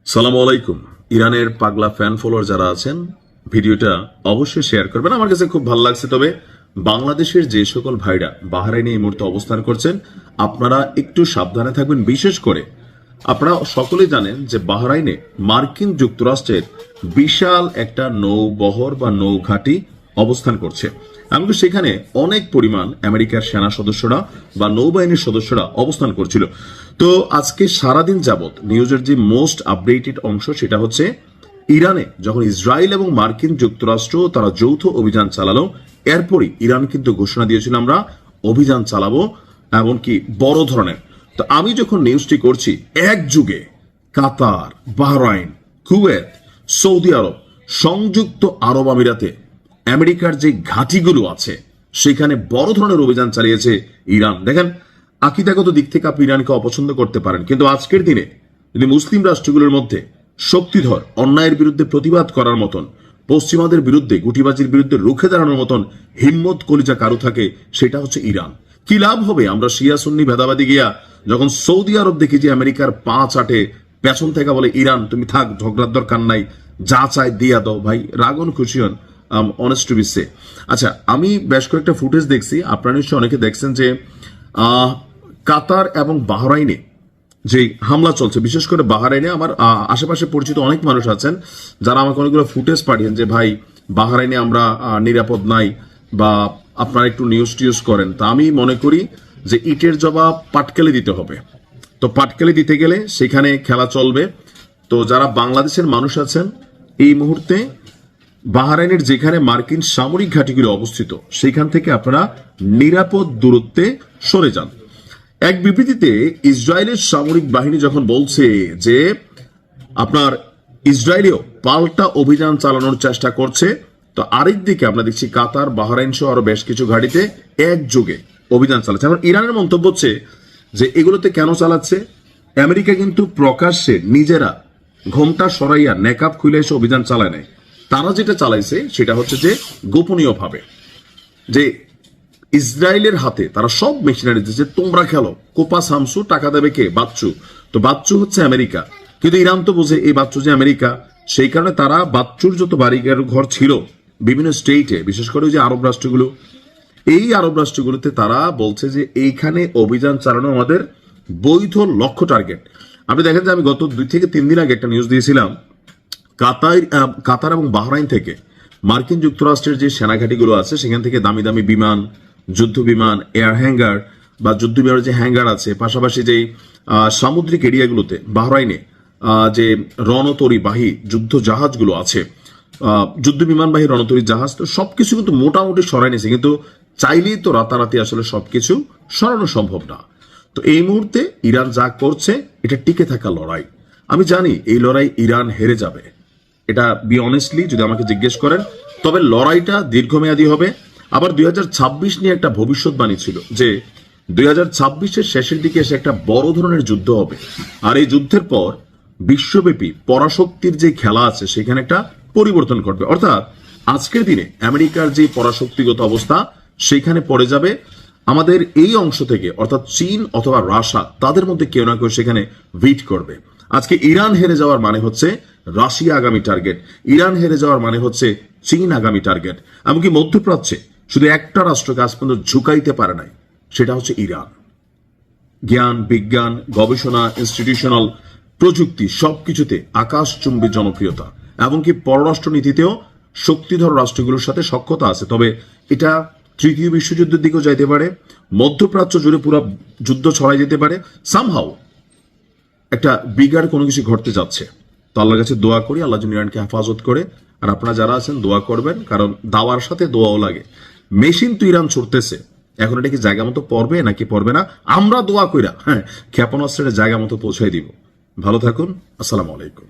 সালাম আলাইকুম। ইরানের পাগলা ফ্যান ফলোয়ার যারা আছেন ভিডিওটা অবশ্যই শেয়ার করবেন। আমার কাছে খুব ভালো লাগছে। তবে বাংলাদেশের যে সকল ভাইরা বাহরাইনে এই মুহূর্তে অবস্থান করছেন আপনারা একটু সাবধানে থাকবেন। বিশেষ করে আপনারা সকলেই জানেন যে বাহরাইনে মার্কিন যুক্তরাষ্ট্রের বিশাল একটা নৌবহর বা নৌঘাঁটি অবস্থান করছে। এমনকি সেখানে অনেক পরিমাণ আমেরিকার সেনা সদস্যরা বা নৌবাহিনীর সদস্যরা অবস্থান করছিল। তো আজকে সারাদিন যাবৎ নিউজের যে মোস্ট আপডেটেড অংশ সেটা হচ্ছে ইরানে যখন ইসরায়েল এবং মার্কিন যুক্তরাষ্ট্র তারা যৌথ অভিযান চালালো, এরপরই ইরান কিন্তু ঘোষণা দিয়েছিল আমরা অভিযান চালাবো, এমনকি বড় ধরনের। তো আমি যখন নিউজটি করছি একযুগে কাতার, বাহরাইন, কুয়েত, সৌদি আরব, সংযুক্ত আরব আমিরাতে আমেরিকার যে ঘাঁটিগুলো আছে সেখানে বড় ধরনের অভিযান চালিয়েছে ইরান। দেখেন, আকিদাগত দিক থেকে আপনি ইরানকে অপছন্দ করতে পারেন, কিন্তু আজকের দিনে যদি মুসলিম রাষ্ট্রগুলোর মধ্যে শক্তিধর অন্যায়ের বিরুদ্ধে প্রতিবাদ করার মতন, পশ্চিমাদের বিরুদ্ধে গুটিবাজির বিরুদ্ধে রুখে দাঁড়ানোর মতন হিম্মত কলিজা কারো থাকে সেটা হচ্ছে ইরান। কি লাভ হবে আমরা শিয়া সুন্নি ভেদাবাদী গিয়া যখন সৌদি আরব দেখি যে আমেরিকার পা চাটে পেছন থেকে বলে ইরান তুমি থাক, ঝগড়ার দরকার নাই, যা চায় দিয়া দাও। ভাই রাগন খুশি হন, অনেস্ট টু বি সে। আচ্ছা, আমি বেশ কয়েকটা ফুটেজ দেখছি, আপনারা নিশ্চয়ই অনেকে দেখছেন যে কাতার এবং বাহরাইনে যে হামলা চলছে, বিশেষ করে বাহরাইনে আমার আশেপাশে পরিচিত অনেক মানুষ আছেন যারা আমাকে অনেকগুলো ফুটেজ পাঠিয়েন যে ভাই বাহরাইনে আমরা নিরাপদ নাই বা আপনারা একটু নিউজ টিউজ করেন। তা আমি মনে করি যে ইটের জবাব পাটকেলে দিতে হবে। তো পাটকেলে দিতে গেলে সেখানে খেলা চলবে। তো যারা বাংলাদেশের মানুষ আছেন এই মুহূর্তে বাহরাইনের যেখানে মার্কিন সামরিক ঘাঁটিগুলো অবস্থিত সেখান থেকে আপনারা নিরাপদ দূরত্বে সরে যান। এক বিবৃতিতে ইসরায়েলের সামরিক বাহিনী যখন বলছে যে আপনার ইসরায়েলেও পাল্টা অভিযান চালানোর চেষ্টা করছে, তো আরেক দিকে আমরা দেখছি কাতার, বাহরাইন সহ আরো বেশ কিছু ঘাঁটিতে একযোগে অভিযান চালাচ্ছে। এখন ইরানের মন্তব্য হচ্ছে যে এগুলোতে কেন চালাচ্ছে, আমেরিকা কিন্তু প্রকাশ্যে নিজেরা ঘোমটা সরাইয়া নেকাব খুলে এসে অভিযান চালায় নাই। তারা যেটা চালাইছে সেটা হচ্ছে যে গোপনীয় ভাবে যে ইসরায়েলের হাতে তারা সব মেশিনারি দিচ্ছে, তোমরা খেলো, কোপা সামসু, টাকা দেবে কে? বাচ্চু। তো বাচ্চু হচ্ছে আমেরিকা, কিন্তু ইরান তো বোঝে এই বাচ্চু যে আমেরিকা, সেই কারণে তারা বাচ্চুর যত বাড়িঘর ঘর ছিল বিভিন্ন স্টেটে, বিশেষ করে যে আরব রাষ্ট্রগুলো, এই আরব রাষ্ট্রগুলোতে তারা বলছে যে এইখানে অভিযান চালানো আমাদের বৈধ লক্ষ্য টার্গেট। আপনি দেখেন যে আমি গত 2 থেকে 3 দিন আগে একটা নিউজ দিয়েছিলাম, কাতার এবং বাহরাইন থেকে মার্কিন যুক্তরাষ্ট্রের যে সেনাঘাটিগুলো আছে সেখান থেকে দামি দামি বিমান, যুদ্ধ বিমান, এয়ার হ্যাঙ্গার বা যুদ্ধ বিমানের যে হ্যাঙ্গার আছে, পাশাপাশি যে সামুদ্রিক এরিয়াগুলোতে বাহরাইনে যে রণতরীবাহী যুদ্ধ জাহাজগুলো আছে, যুদ্ধ বিমানবাহী রণতরী জাহাজ, তো সবকিছু কিন্তু মোটামুটি সরাই নিয়েছে। কিন্তু চাইলেই তো রাতারাতি আসলে সবকিছু সরানো সম্ভব না। তো এই মুহূর্তে ইরান যা করছে এটা টিকে থাকা লড়াই। আমি জানি এই লড়াই ইরান হেরে যাবে, এটা বি অনেস্টলি যদি আমাকে জিজ্ঞেস করেন। তবে লড়াইটা দীর্ঘমেয়াদী হবে। আবার 2026 নিয়ে একটা ভবিষ্যৎবাণী ছিল যে 2026-এর শেষের দিকে এসে একটা বড় ধরনের যুদ্ধ হবে, আর এই যুদ্ধের পর বিশ্বব্যাপী পরাশক্তির যে খেলা আছে সেখানে একটা পরিবর্তন ঘটবে। অর্থাৎ আজকের দিনে আমেরিকার যে পরাশক্তিগত অবস্থা সেখানে পড়ে যাবে আমাদের এই অংশ থেকে, অর্থাৎ চীন অথবা রাশিয়া, তাদের মধ্যে কেউ না কেউ সেখানে ভিট করবে। আজকে ইরান হেরে যাওয়ার মানে হচ্ছে রাশিয়া আগামী টার্গেট, ইরান হেরে যাওয়ার মানে হচ্ছে চীন আগামী টার্গেট। এমনকি মধ্যপ্রাচ্যে শুধু একটা রাষ্ট্রকে আজ পর্যন্ত ঝুঁকাইতে পারে নাই, সেটা হচ্ছে ইরান। জ্ঞান, বিজ্ঞান, গবেষণা, ইনস্টিটিউশনাল প্রযুক্তি সবকিছুতে আকাশচুম্বী জনপ্রিয়তা, এমনকি পররাষ্ট্র নীতিতেও শক্তিধর রাষ্ট্রগুলোর সাথে সখ্যতা আছে। তবে এটা তৃতীয় বিশ্বযুদ্ধের দিকেও যাইতে পারে, মধ্যপ্রাচ্য জুড়ে পুরো যুদ্ধ ছড়াই যেতে পারে, সামহাউ একটা বিগার কোনো কিছু ঘটতে যাচ্ছে। তো আল্লাহর কাছে দোয়া করি আল্লাহ যেন ইরানকে হেফাজত করে। আর আপনারা যারা আছেন দোয়া করবেন, কারণ দাওয়ার সাথে দোয়াও লাগে। মেশিন তো ইরান ছুটতেছে, এখন এটা কি জায়গা মতো পড়বে নাকি পড়বে না, আমরা দোয়া কইরা ক্ষেপণাস্ত্রের জায়গা মতো পৌঁছাই দিব। ভালো থাকুন, আসসালামু আলাইকুম।